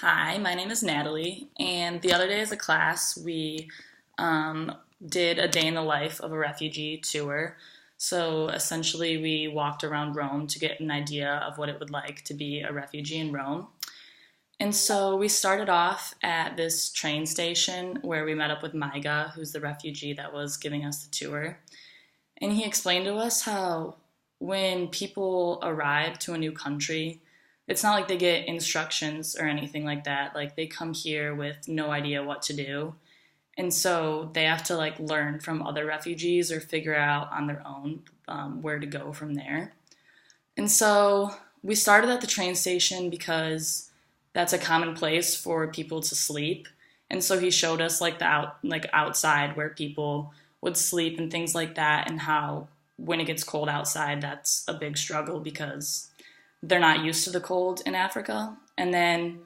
Hi, my name is Natalie, and the other day as a class, we um, did a day in the life of a refugee tour. So essentially, we walked around Rome to get an idea of what it would like to be a refugee in Rome. And so we started off at this train station where we met up with Maiga, who's the refugee that was giving us the tour. And he explained to us how when people arrive to a new country, it's not like they get instructions or anything like that. Like they come here with no idea what to do. And so they have to like learn from other refugees or figure out on their own where to go from there. And so we started at the train station because that's a common place for people to sleep. And so he showed us like outside where people would sleep and things like that, and how when it gets cold outside, that's a big struggle because they're not used to the cold in Africa. And then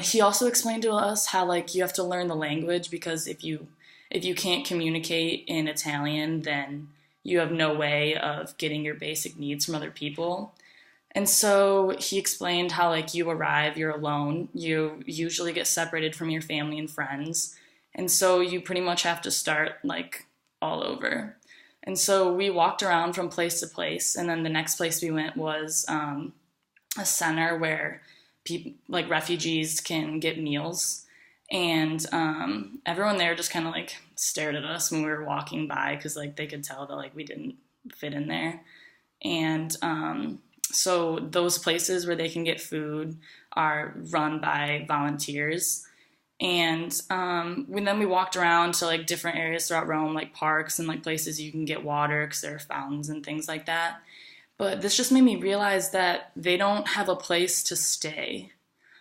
he also explained to us how like you have to learn the language because if you can't communicate in Italian, then you have no way of getting your basic needs from other people. And so he explained how like you arrive, you're alone, you usually get separated from your family and friends, and so you pretty much have to start like all over. And so we walked around from place to place, and then the next place we went was a center where people like refugees can get meals, and everyone there just kind of like stared at us when we were walking by because like they could tell that like we didn't fit in there. And so those places where they can get food are run by volunteers. And then we walked around to like different areas throughout Rome, like parks and like places you can get water because there are fountains and things like that. But this just made me realize that they don't have a place to stay.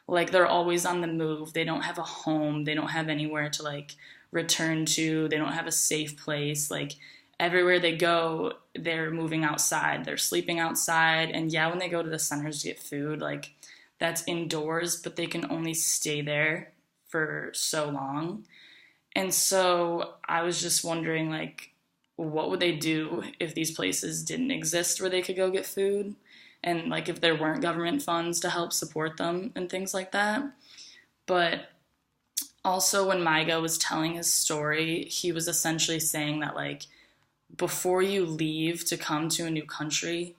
Like they're always on the move. They don't have a home. They don't have anywhere to like return to. They don't have a safe place. Like everywhere they go, they're moving outside. They're sleeping outside. And yeah, when they go to the centers to get food, like that's indoors, but they can only stay there for so long. And so I was just wondering, like, what would they do if these places didn't exist where they could go get food? And, like, if there weren't government funds to help support them and things like that. But also, when Maiga was telling his story, he was essentially saying that, like, before you leave to come to a new country,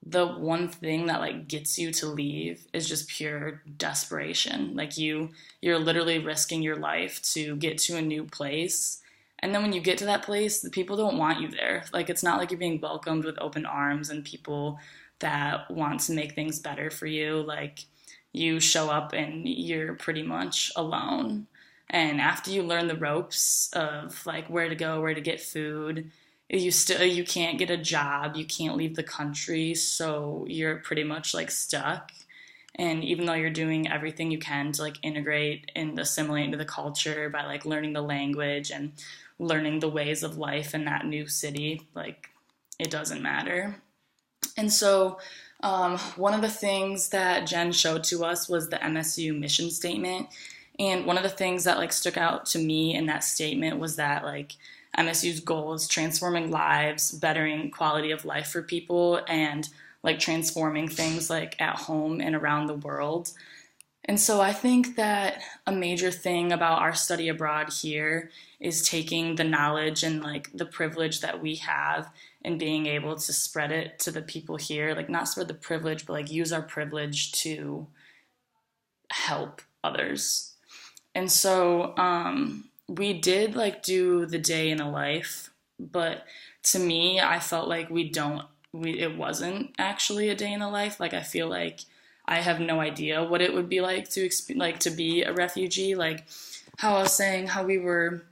the one thing that like gets you to leave is just pure desperation. Like you're literally risking your life to get to a new place. And then when you get to that place, the people don't want you there. Like it's not like you're being welcomed with open arms and people that want to make things better for you. Like you show up and you're pretty much alone. And after you learn the ropes of like where to go, where to get food, you can't get a job, you can't leave the country, so you're pretty much like stuck. And even though you're doing everything you can to like integrate and assimilate into the culture by like learning the language and learning the ways of life in that new city, like it doesn't matter. And so one of the things that Jen showed to us was the MSU mission statement. And one of the things that like stuck out to me in that statement was that like MSU's goal is transforming lives, bettering quality of life for people, and like transforming things like at home and around the world. And so I think that a major thing about our study abroad here is taking the knowledge and like the privilege that we have and being able to spread it to the people here, like not spread the privilege, but like use our privilege to help others. And so we did like do the day in a life, but to me, I felt like it wasn't actually a day in the life. Like I feel like I have no idea what it would be like to be a refugee. Like how I was saying, how we were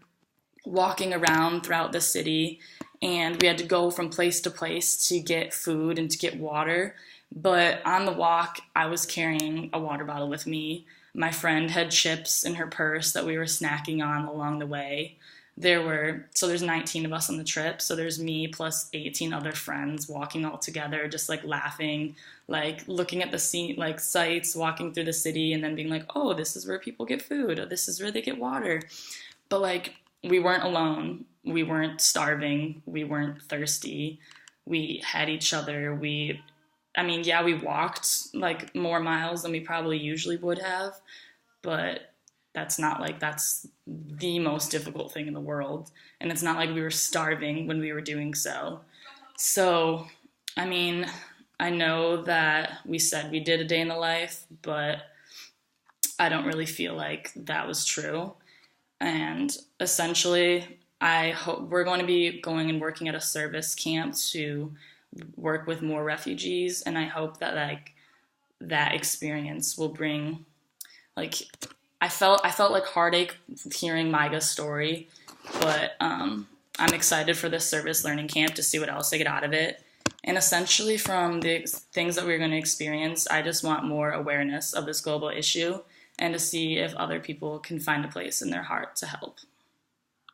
walking around throughout the city and we had to go from place to place to get food and to get water. But on the walk, I was carrying a water bottle with me. My friend had chips in her purse that we were snacking on along the way. There's 19 of us on the trip. So there's me plus 18 other friends walking all together, just like laughing, like looking at the scene, like sights, walking through the city and then being like, oh, this is where people get food. Or this is where they get water. But like, we weren't alone. We weren't starving. We weren't thirsty. We had each other. We walked like more miles than we probably usually would have. but that's the most difficult thing in the world. And it's not like we were starving when we were doing so. So, I mean, I know that we said we did a day in the life, but I don't really feel like that was true. And essentially, I hope we're going to be going and working at a service camp to work with more refugees, and I hope that that experience will bring like I felt like heartache hearing Maiga's story, but I'm excited for this service learning camp to see what else I get out of it. And essentially, from the things that we're going to experience, I just want more awareness of this global issue and to see if other people can find a place in their heart to help.